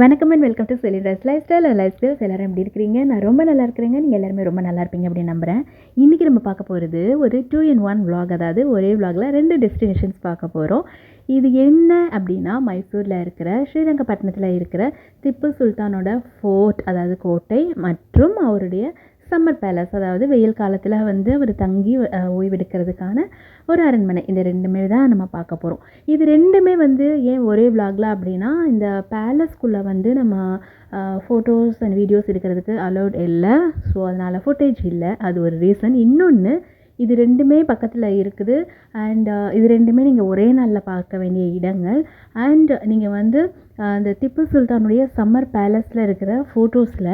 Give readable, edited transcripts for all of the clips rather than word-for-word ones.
வணக்கம் and welcome to celebrate life styles. எல்லாரும் எப்படி இருக்கிறீங்க? நான் ரொம்ப நல்லா இருக்கிறேங்க. நீங்கள் எல்லாருமே ரொம்ப நல்லா இருப்பீங்க அப்படின்னு நம்புகிறேன். இன்றைக்கி நம்ம பார்க்க போகிறது ஒரு 2-in-1 vlog. அதாவது ஒரே vlogல 2 டெஸ்டினேஷன்ஸ் பார்க்க போகிறோம். இது என்ன அப்படின்னா, மைசூரில் இருக்கிற ஸ்ரீரங்கப்பட்டினத்தில் இருக்கிற திப்பு சுல்தானோட ஃபோர்ட், அதாவது கோட்டை, மற்றும் அவருடைய சம்மர் பேலஸ், அதாவது வெயில் காலத்தில் வந்து அவர் தங்கி ஓய்வெடுக்கிறதுக்கான ஒரு அரண்மனை. இந்த ரெண்டுமே தான் நம்ம பார்க்க போகிறோம். இது ரெண்டுமே வந்து ஏன் ஒரே விலாகில் அப்படின்னா, இந்த பேலஸ்குள்ளே வந்து நம்ம ஃபோட்டோஸ் அண்ட் வீடியோஸ் எடுக்கிறதுக்கு அலௌட் இல்லை. ஸோ அதனால் ஃபுட்டேஜ் இல்லை, அது ஒரு ரீசன். இன்னொன்று, இது ரெண்டுமே பக்கத்தில் இருக்குது. அண்ட் இது ரெண்டுமே நீங்கள் ஒரே நாளில் பார்க்க வேண்டிய இடங்கள். அண்ட் நீங்கள் வந்து இந்த திப்பு சுல்தானுடைய சம்மர் பேலஸில் இருக்கிற ஃபோட்டோஸில்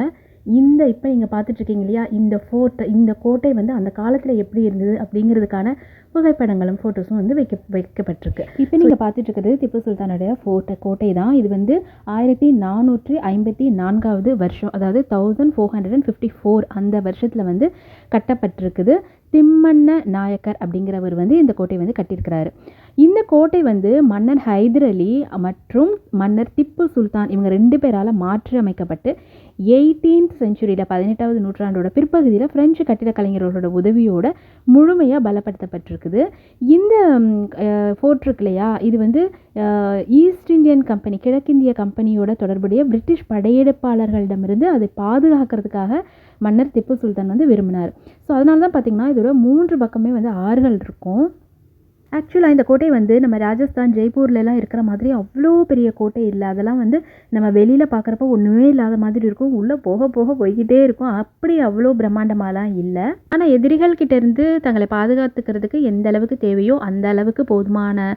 இப்போ நீங்கள் பார்த்துட்ருக்கீங்க இல்லையா, இந்த கோட்டை வந்து அந்த காலத்தில் எப்படி இருந்தது அப்படிங்கிறதுக்கான புகைப்படங்களும் ஃபோட்டோஸும் வந்து வைக்கப்பட்டிருக்கு. இப்போ நீங்கள் பார்த்துட்ருக்கிறது திப்பு சுல்தானுடைய கோட்டை தான். இது வந்து 1454வது வருஷம், அதாவது 1454 அந்த வருஷத்தில் வந்து கட்டப்பட்டிருக்குது. திம்மண்ண நாயக்கர் அப்படிங்கிறவர் வந்து இந்த கோட்டை வந்து கட்டியிருக்கிறாரு. இந்த கோட்டை வந்து மன்னர் ஹைதர் அலி மற்றும் மன்னர் திப்பு சுல்தான் இவங்க 2 பேரால் மாற்றி அமைக்கப்பட்டு 18th செஞ்சுரியில் 18வது நூற்றாண்டோட பிற்பகுதியில் பிரெஞ்சு கட்டிடக் கலைஞர்களோட உதவியோட முழுமையாக பலப்படுத்தப்பட்டிருக்குது. இந்த ஃபோர்ட் இருக்கு இல்லையா, இது வந்து ஈஸ்ட் இந்தியன் கம்பெனி, கிழக்கிந்திய கம்பெனியோட தொடர்புடைய பிரிட்டிஷ் படையெடுப்பாளர்களிடமிருந்து அதை பாதுகாக்கிறதுக்காக மன்னர் திப்பு சுல்தான் வந்து விரும்பினார். ஸோ அதனால தான் பார்த்திங்கன்னா இதோட 3 பக்கமே வந்து ஆறுகள் இருக்கும். ஆக்சுவலாக இந்த கோட்டை வந்து நம்ம ராஜஸ்தான் ஜெய்ப்பூர்லலாம் இருக்கிற மாதிரி அவ்வளோ பெரிய கோட்டை இல்லை. அதெல்லாம் வந்து நம்ம வெளியில் பார்க்குறப்ப ஒன்றுமே இல்லாத மாதிரி இருக்கும். உள்ளே போக போக போய்கிட்டே இருக்கும். அப்படி அவ்வளோ பிரம்மாண்டமாலாம் இல்லை. ஆனால் எதிரிகள்கிட்டேருந்து தங்களை பாதுகாத்துக்கிறதுக்கு எந்த அளவுக்கு தேவையோ அந்த அளவுக்கு போதுமான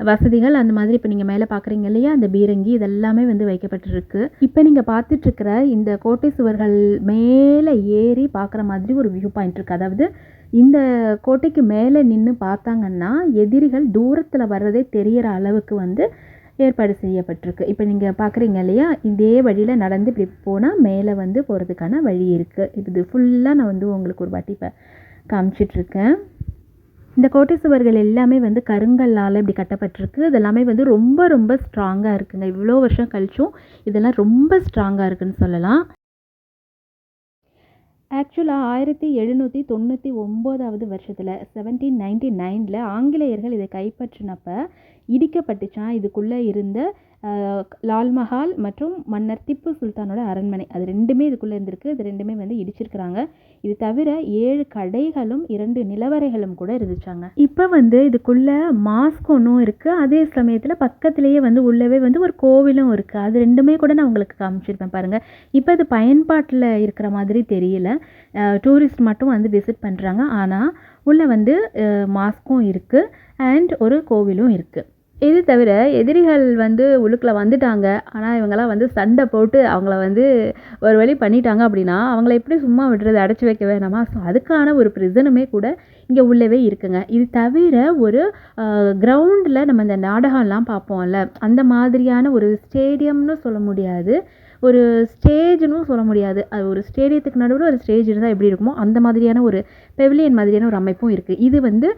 வசதிகள் அந்த மாதிரி இப்போ நீங்கள் மேலே பார்க்குறீங்க இல்லையா, அந்த பீரங்கி இதெல்லாமே வந்து வைக்கப்பட்டிருக்கு. இப்போ நீங்கள் பார்த்துட்ருக்கிற இந்த கோட்டை சுவர்கள் மேலே ஏறி பார்க்குற மாதிரி ஒரு வியூ பாயிண்ட் இருக்குது. அதாவது இந்த கோட்டைக்கு மேலே நின்று பார்த்தாங்கன்னா எதிரிகள் தூரத்தில் வர்றதே தெரிகிற அளவுக்கு வந்து ஏற்பாடு செய்யப்பட்டிருக்கு. இப்போ நீங்கள் பார்க்குறீங்க இல்லையா, இதே வழியில் நடந்து இப்படி போனால் மேலே வந்து போகிறதுக்கான வழி இருக்குது. இது ஃபுல்லாக நான் வந்து உங்களுக்கு ஒரு வாட்டி இப்போ காமிச்சிட்ருக்கேன். இந்த கோட்டை சுவர்கள் எல்லாமே வந்து கருங்கல்லால் இப்படி கட்டப்பட்டிருக்கு. இதெல்லாமே வந்து ரொம்ப ரொம்ப ஸ்ட்ராங்காக இருக்குங்க. இவ்வளோ வருஷம் கழிச்சும் இதெல்லாம் ரொம்ப ஸ்ட்ராங்காக இருக்குதுன்னு சொல்லலாம். ஆக்சுவலாக 1799வது வருஷத்தில் 1799 ஆங்கிலேயர்கள் இதை கைப்பற்றினப்போ இடிக்கப்பட்டுச்சான் இதுக்குள்ளே இருந்த லால்மஹால் மற்றும் மன்னர் திப்பு சுல்தானோட அரண்மனை. அது ரெண்டுமே இதுக்குள்ளே இருந்திருக்கு. இது ரெண்டுமே வந்து இடிச்சிருக்கிறாங்க. இது தவிர 7 கடைகளும் 2 நிலவறைகளும் கூட இருந்துச்சாங்க. இப்போ வந்து இதுக்குள்ளே மாஸ்க் ஒன்றும் இருக்குது. அதே சமயத்தில் பக்கத்துலேயே வந்து உள்ளவே வந்து ஒரு கோவிலும் இருக்குது. அது ரெண்டுமே கூட நான் உங்களுக்கு காமிச்சிருப்பேன் பாருங்கள். இப்போ இது பயன்பாட்டில் இருக்கிற மாதிரி தெரியல. டூரிஸ்ட் மட்டும் வந்து விசிட் பண்ணுறாங்க. ஆனால் உள்ளே வந்து மாஸ்க்கும் இருக்குது அண்ட் ஒரு கோவிலும் இருக்குது. இது தவிர எதிரிகள் வந்து உள்ளுக்குள்ளே வந்துட்டாங்க. ஆனால் இவங்கெல்லாம் வந்து சண்டை போட்டு அவங்கள வந்து ஒரு வழி பண்ணிட்டாங்க அப்படின்னா அவங்கள எப்படி சும்மா விடுறது, அடைச்சி வைக்க வேணாமா? ஸோ அதுக்கான ஒரு ப்ரிசனுமே கூட இங்கே உள்ளவே இருக்குங்க. இது தவிர ஒரு கிரவுண்டில் நம்ம இந்த நாடகம்லாம் பார்ப்போம்ல, அந்த மாதிரியான ஒரு ஸ்டேடியம்னு சொல்ல முடியாது, ஒரு ஸ்டேஜ்னு சொல்ல முடியாது. அது ஒரு ஸ்டேடியத்துக்கு நடுவில் ஒரு ஸ்டேஜ் இருந்தால் எப்படி இருக்குமோ அந்த மாதிரியான ஒரு பெவிலியன் மாதிரியான ஒரு அமைப்பும் இருக்குது. இது வந்து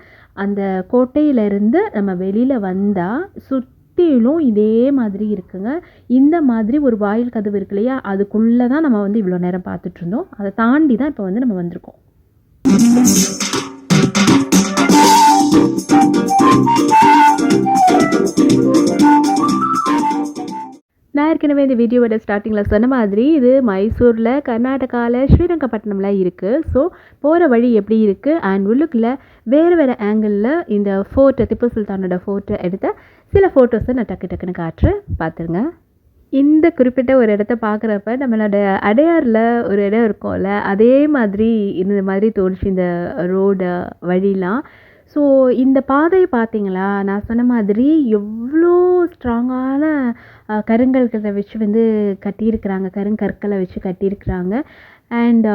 அந்த கோட்டையிலேருந்து நம்ம வெளியில் வந்தால் சுற்றிலும் இதே மாதிரி இருக்குங்க. இந்த மாதிரி ஒரு வாயில் கதவு இருக்கு இல்லையா, அதுக்குள்ளே தான் நம்ம வந்து இவ்வளோ நேரம் பார்த்துட்டு இருந்தோம். அதை தாண்டி தான் இப்போ வந்து நம்ம வந்திருக்கோம். நான் ஏற்கனவே இந்த வீடியோவோட ஸ்டார்டிங்கில் சொன்ன மாதிரி இது மைசூரில், கர்நாடகாவில், ஸ்ரீரங்கப்பட்டினமில் இருக்குது. ஸோ போகிற வழி எப்படி இருக்குது அண்ட் உள்ளுக்குள்ளே வேறு ஆங்கிளில் இந்த ஃபோர்ட்டை, திப்பு சுல்தானோட ஃபோர்ட்டை எடுத்த சில ஃபோட்டோஸை நான் டக்குன்னு காட்டுறேன், பார்த்துருங்க. இந்த குறிப்பிட்ட ஒரு இடத்த பார்க்குறப்ப நம்மளோட அடையாரில் ஒரு இடம் இருக்கும்ல, அதே மாதிரி இந்த மாதிரி தோணுச்சு இந்த ரோடு வழிலாம். ஸோ இந்த பாதையை பார்த்தீங்களா, நான் சொன்ன மாதிரி எவ்வளோ ஸ்ட்ராங்கான கருங்கற்களை வச்சு வந்து கட்டியிருக்கிறாங்க, கருங்கற்களை வச்சு கட்டியிருக்கிறாங்க. அண்ட்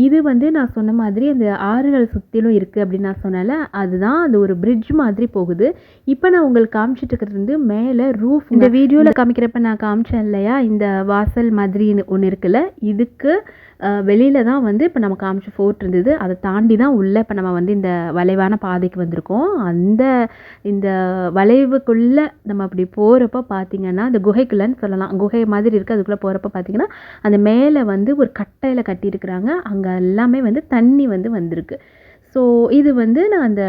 இது வந்து நான் சொன்ன மாதிரி அந்த ஆறுகள் சுற்றிலும் இருக்குது அப்படின்னு நான் சொன்னேன்ல, அதுதான் அது ஒரு பிரிட்ஜ் மாதிரி போகுது. இப்போ நான் உங்களுக்கு காமிச்சிட்டு இருக்கிறது வந்து மேலே ரூஃப். இந்த வீடியோவில் காமிக்கிறப்ப நான் காமிச்சேன் இல்லையா, இந்த வாசல் மாதிரி ஒன்று இருக்குல்ல, இதுக்கு வெளியில் தான் வந்து இப்போ நம்ம காமிச்ச ஃபோர்ட் இருந்தது. அதை தாண்டி தான் உள்ளே இப்போ நம்ம வந்து இந்த வளைவான பாதைக்கு வந்திருக்கோம். இந்த வளைவுக்குள்ளே நம்ம அப்படி போகிறப்ப பார்த்திங்கன்னா இந்த குகைக்குள்ளேன்னு சொல்லலாம், குகை மாதிரி இருக்குது. அதுக்குள்ளே போகிறப்ப பார்த்திங்கன்னா அந்த மேலே வந்து ஒரு கட்டையில் கட்டியிருக்கிறாங்க. அங்கே எல்லாமே வந்து தண்ணி வந்து வந்திருக்கு. ஸோ இது வந்து நான் அந்த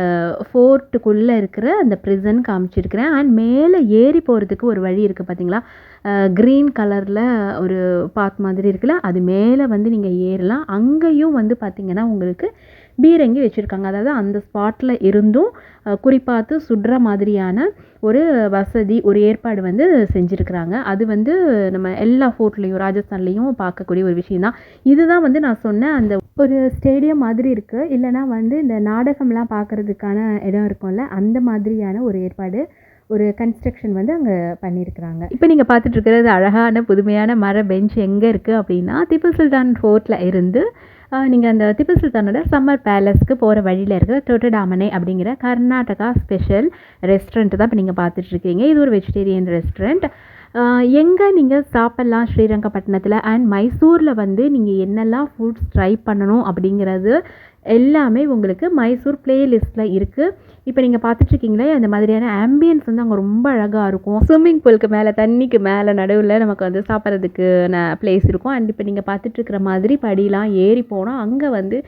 ஃபோர்ட்டுக்குள்ளே இருக்கிற அந்த ப்ரிசன் காமிச்சிருக்கிறேன். அண்ட் மேலே ஏறி போகிறதுக்கு ஒரு வழி இருக்குது பார்த்தீங்களா, க்ரீன் கலரில் ஒரு பாத் மாதிரி இருக்குல்ல, அது மேலே வந்து நீங்கள் ஏறலாம். அங்கேயும் வந்து பார்த்திங்கன்னா உங்களுக்கு பீரங்கி வச்சுருக்காங்க. அதாவது அந்த ஸ்பாட்டில் இருந்தும் குறிப்பாத்து சுடுற மாதிரியான ஒரு வசதி, ஒரு ஏற்பாடு வந்து செஞ்சுருக்கிறாங்க. அது வந்து நம்ம எல்லா ஃபோர்ட்லேயும் ராஜஸ்தான்லேயும் பார்க்கக்கூடிய ஒரு விஷயம் தான். இதுதான் வந்து நான் சொன்ன அந்த ஒரு ஸ்டேடியம் மாதிரி இருக்குது, இல்லைனா வந்து இந்த நாடகம்லாம் பார்க்குறதுக்கான இடம் இருக்கும்ல, அந்த மாதிரியான ஒரு ஏற்பாடு, ஒரு கன்ஸ்ட்ரக்ஷன் வந்து அங்கே பண்ணியிருக்கிறாங்க. இப்போ நீங்கள் பார்த்துட்ருக்கிறது அழகான புதுமையான மர பெஞ்ச் எங்கே இருக்குது அப்படின்னா, திப்பு சுல்தான் ஃபோர்ட்டில் இருந்து நீங்கள் அந்த திப்பு சுல்தானோட சம்மர் பேலஸ்க்கு போகிற வழியில் இருக்கிற டொட்டடாமனை அப்படிங்கிற கர்நாடகா ஸ்பெஷல் ரெஸ்டாரண்ட் தான் இப்போ நீங்கள் பார்த்துட்ருக்கீங்க. இது ஒரு வெஜிடேரியன் ரெஸ்டாரண்ட். எங்கே நீங்கள் சாப்பிட்லாம் ஸ்ரீரங்கப்பட்டினத்தில் அண்ட் மைசூரில் வந்து நீங்கள் என்னெல்லாம் ஃபுட்ஸ் ட்ரை பண்ணணும் அப்படிங்கிறது எல்லாமே உங்களுக்கு மைசூர் பிளேலிஸ்ட்டில் இருக்குது. இப்போ நீங்கள் பார்த்துட்ருக்கீங்களே அந்த மாதிரியான ஆம்பியன்ஸ் வந்து அங்கே ரொம்ப அழகாக இருக்கும். ஸ்விம்மிங் பூலுக்கு மேலே, தண்ணிக்கு மேலே நடுவில் நமக்கு வந்து சாப்பிட்றதுக்கு பிளேஸ் இருக்கும். அண்ட் இப்போ நீங்கள் பார்த்துட்ருக்கிற மாதிரி படிலாம் ஏறி போனால் அங்கே வந்து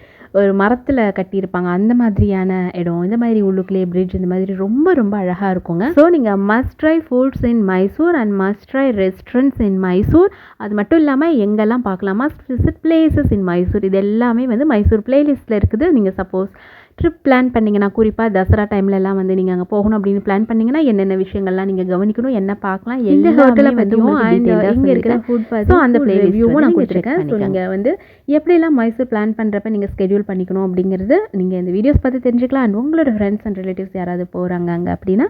ஒரு மரத்தில் கட்டியிருப்பாங்க, அந்த மாதிரியான இடம். இந்த மாதிரி உள்ளுக்குள்ளே பிரிட்ஜ், இந்த மாதிரி ரொம்ப ரொம்ப அழகாக இருக்குங்க. ஸோ நீங்கள் must try foods in Mysore and must try restaurants in Mysore. அது மட்டும் இல்லாமல் எங்கெல்லாம் பார்க்கலாம், must visit places in Mysore, இது எல்லாமே வந்து மைசூர் பிளேலிஸ்ட்டில் இருக்குது. நீங்கள் சப்போஸ் ட்ரிப் பிளான் பண்ணிங்கன்னா, குறிப்பாக தசரா டைம்லலாம் வந்து நீங்கள் அங்கே போகணும் அப்படின்னு பிளான் பண்ணிங்கன்னா என்னென்ன விஷயங்கள்லாம் நீங்கள் கவனிக்கணும், என்ன பார்க்கலாம், எந்த ஹோட்டலை பற்றியும் அண்ட் இங்கே இருக்கிற ஃபுட் ஸோ அந்த ரிவ்யூவும் நான் கொடுத்துருக்கேன். ஸோ நீங்கள் வந்து எப்படிலாம் மைசூர் பிளான் பண்ணுறப்ப நீங்கள் ஸ்கெடியூல் பண்ணிக்கணும் அப்படிங்கிறது நீங்கள் இந்த வீடியோஸ் பார்த்து தெரிஞ்சுக்கலாம். அண்ட் உங்களோட ஃப்ரெண்ட்ஸ் அண்ட் ரிலேட்டிவ்ஸ் யாராவது போகிறாங்க அங்கே அப்படின்னா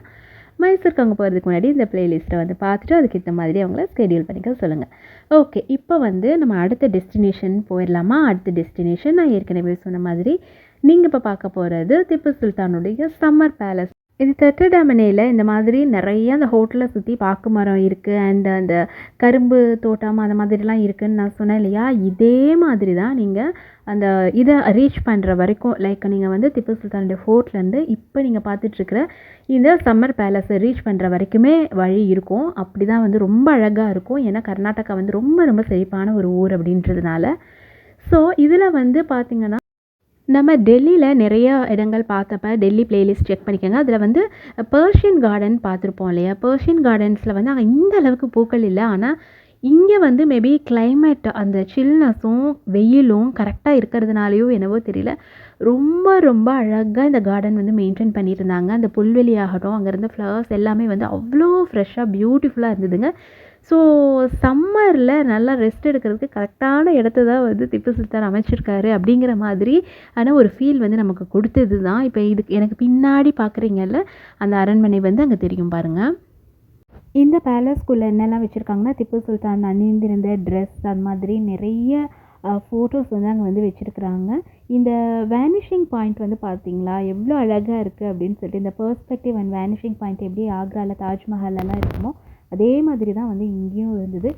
மைசூருக்கு அங்கே போகிறதுக்கு முன்னாடி இந்த பிளேலிஸ்ட்டை வந்து பார்த்துட்டு அதுக்கேற்ற மாதிரி அவங்கள ஸ்கெடியூல் பண்ணிக்க சொல்லுங்கள். ஓகே, இப்போ வந்து நம்ம அடுத்த டெஸ்டினேஷன் போயிடலாமா? அடுத்த டெஸ்டினேஷன் நான் ஏற்கனவே சொன்ன மாதிரி நீங்கள் இப்போ பார்க்க போகிறது திப்பு சுல்தானுடைய சம்மர் பேலஸ். இது டொட்டடாமனையில் இந்த மாதிரி நிறைய அந்த ஹோட்டலை சுற்றி பாக்கு மரம் இருக்குது அண்ட் அந்த கரும்பு தோட்டம் அந்த மாதிரிலாம் இருக்குதுன்னு நான் சொன்னேன் இல்லையா, இதே மாதிரி தான் நீங்கள் அந்த இதை ரீச் பண்ணுற வரைக்கும், லைக் நீங்கள் வந்து திப்பு சுல்தானுடைய ஃபோர்ட்லேருந்து இப்போ நீங்கள் பார்த்துட்ருக்கிற இந்த சம்மர் பேலஸை ரீச் பண்ணுற வரைக்குமே வழி இருக்கும். அப்படி தான் வந்து ரொம்ப அழகாக இருக்கும். ஏன்னா கர்நாடகா வந்து ரொம்ப ரொம்ப செழிப்பான ஒரு ஊர் அப்படின்றதுனால. ஸோ இதில் வந்து பார்த்திங்கன்னா நம்ம டெல்லியில் நிறையா இடங்கள் பார்த்தப்ப டெல்லி பிளேலிஸ்ட் செக் பண்ணிக்கோங்க. அதில் வந்து பர்ஷியன் கார்டன் பார்த்துருப்போம் இல்லையா, பர்ஷியன் கார்டன்ஸில் வந்து அங்கே இந்த அளவுக்கு பூக்கள் இல்லை. ஆனால் இங்கே வந்து மேபி கிளைமேட் அந்த சில்னஸும் வெயிலும் கரெக்டாக இருக்கிறதுனாலையோ என்னவோ தெரியல, ரொம்ப ரொம்ப அழகாக இந்த கார்டன் வந்து மெயின்டைன் பண்ணியிருந்தாங்க. அந்த புல்வெளி ஆகட்டும், அங்கே இருந்த ஃப்ளவர்ஸ் எல்லாமே வந்து அவ்வளோ ஃப்ரெஷ்ஷாக பியூட்டிஃபுல்லாக இருந்ததுங்க. ஸோ சம்மரில் நல்லா ரெஸ்ட் எடுக்கிறதுக்கு கரெக்டான இடத்த தான் வந்து திப்பு சுல்தான் அமைச்சிருக்காரு அப்படிங்கிற மாதிரி ஆனால் ஒரு ஃபீல் வந்து நமக்கு கொடுத்தது தான். இப்போ இதுக்கு எனக்கு பின்னாடி பார்க்குறீங்கல்ல அந்த அரண்மனை வந்து அங்கே தெரியும் பாருங்கள். இந்த பேலஸ்குள்ளே என்னெல்லாம் வச்சுருக்காங்கன்னா, திப்பு சுல்தான் அணிந்திருந்த ட்ரெஸ், அது மாதிரி நிறைய ஃபோட்டோஸ் வந்து அங்கே வந்து வச்சுருக்குறாங்க. இந்த வேனிஷிங் பாயிண்ட் வந்து பார்த்தீங்களா எவ்வளோ அழகாக இருக்குது அப்படின்னு சொல்லிட்டு, இந்த பெர்ஸ்பெக்டிவ் அண்ட் வேனிஷிங் பாயிண்ட் எப்படி ஆக்ராவில் தாஜ்மஹாலெல்லாம் இருக்குமோ அதே மாதிரி தான் வந்து இங்கேயும் இருந்தது.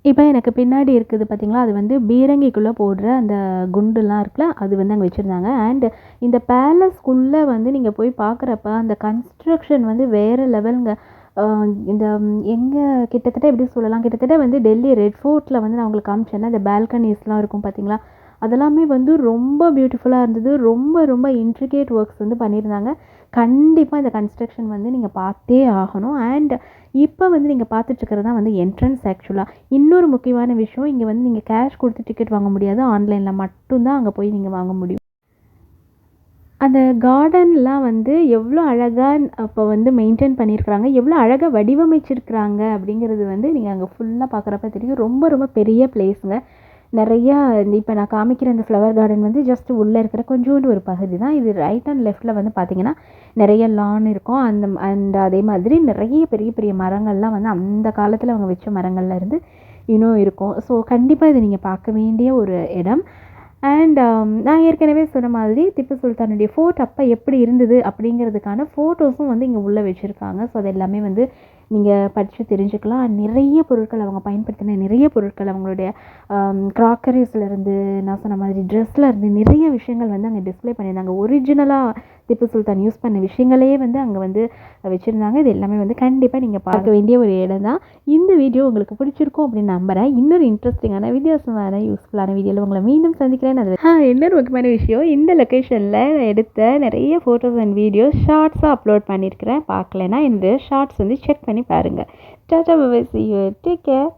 இப்போ எனக்கு பின்னாடி இருக்குது பார்த்திங்களா, அது வந்து பீரங்கிக்குள்ளே போடுற அந்த குண்டுலாம் இருக்குல்ல, அது வந்து அங்கே வச்சுருந்தாங்க. அண்ட் இந்த பேலஸ்குள்ளே வந்து நீங்கள் போய் பார்க்குறப்ப அந்த கன்ஸ்ட்ரக்ஷன் வந்து வேறு லெவலுங்க. இந்த எங்கே கிட்டத்தட்ட எப்படி சொல்லலாம், கிட்டத்தட்ட வந்து டெல்லி ரெட் ஃபோர்ட்டில் வந்து நான் உங்களுக்கு காமிச்சேன்னா இந்த பால்கனிஸ்லாம் இருக்கும் பார்த்திங்களா, அதெல்லாமே வந்து ரொம்ப பியூட்டிஃபுல்லாக இருந்தது. ரொம்ப ரொம்ப இன்ட்ரிகேட் ஒர்க்ஸ் வந்து பண்ணியிருந்தாங்க. கண்டிப்பாக இந்த கன்ஸ்ட்ரக்ஷன் வந்து நீங்கள் பார்த்தே ஆகணும். அண்ட் இப்போ வந்து நீங்கள் பார்த்துட்ருக்கிறது தான் வந்து என்ட்ரன்ஸ். ஆக்சுவலாக இன்னொரு முக்கியமான விஷயம், இங்கே வந்து நீங்கள் கேஷ் கொடுத்து டிக்கெட் வாங்க முடியாது, ஆன்லைனில் மட்டும்தான் அங்கே போய் நீங்கள் வாங்க முடியும். அந்த கார்டன்லாம் வந்து எவ்வளோ அழகாக அப்போ வந்து மெயின்டைன் பண்ணியிருக்கிறாங்க, எவ்வளோ அழகாக வடிவமைச்சிருக்கிறாங்க அப்படிங்கிறது வந்து நீங்கள் அங்கே ஃபுல்லாக பார்க்குறப்ப தெரியும். ரொம்ப ரொம்ப பெரிய பிளேஸுங்க. நிறையா இப்போ நான் காமிக்கிற இந்த ஃப்ளவர் கார்டன் வந்து ஜஸ்ட் உள்ளே இருக்கிற கொஞ்சோண்டு ஒரு பகுதி தான். இது ரைட் அண்ட் லெஃப்ட்டில் வந்து பார்த்திங்கன்னா நிறைய லான் இருக்கும். அண்ட் அதே மாதிரி நிறைய பெரிய பெரிய மரங்கள்லாம் வந்து அந்த காலத்தில் அவங்க வச்ச மரங்கள்ல இருந்து இன்னும் இருக்கும். ஸோ கண்டிப்பாக இது நீங்கள் பார்க்க வேண்டிய ஒரு இடம். அண்ட் நான் ஏற்கனவே சொன்ன மாதிரி திப்பு சுல்தானுடைய ஃபோர்ட் அப்போ எப்படி இருந்தது அப்படிங்கிறதுக்கான ஃபோட்டோஸும் வந்து இங்கே உள்ளே வச்சுருக்காங்க. ஸோ அது எல்லாமே வந்து நீங்கள் படித்து தெரிஞ்சுக்கலாம். நிறைய பொருட்கள் அவங்க பயன்படுத்தின நிறைய பொருட்கள், அவங்களுடைய க்ராக்கரிஸ்லேருந்து நான் சொன்ன மாதிரி ட்ரெஸ்லேருந்து நிறைய விஷயங்கள் வந்து அங்கே டிஸ்ப்ளே பண்ணியிருந்தாங்க. ஒரிஜினலாக திப்பு சுல்தான் யூஸ் பண்ண விஷயங்களே வந்து அங்கே வந்து வச்சுருந்தாங்க. இது எல்லாமே வந்து கண்டிப்பாக நீங்கள் பார்க்க வேண்டிய ஒரு இடம் தான். இந்த வீடியோ உங்களுக்கு பிடிச்சிருக்கும் அப்படின்னு நம்புகிறேன். இன்னொரு இன்ட்ரெஸ்டிங்கான வித்தியாசமான யூஸ்ஃபுல்லான வீடியோவில் உங்களை மீண்டும் சந்திக்கிறேன். அது இன்னொரு முக்கியமான விஷயம், இந்த லொக்கேஷனில் எடுத்த நிறைய ஃபோட்டோஸ் அண்ட் வீடியோஸ் ஷார்ட்ஸாக அப்லோட் பண்ணியிருக்கிறேன். பார்க்கலன்னா இந்த ஷார்ட்ஸ் வந்து செக் பண்ணி பாருங்கள். Tata bye bye, see you, take care.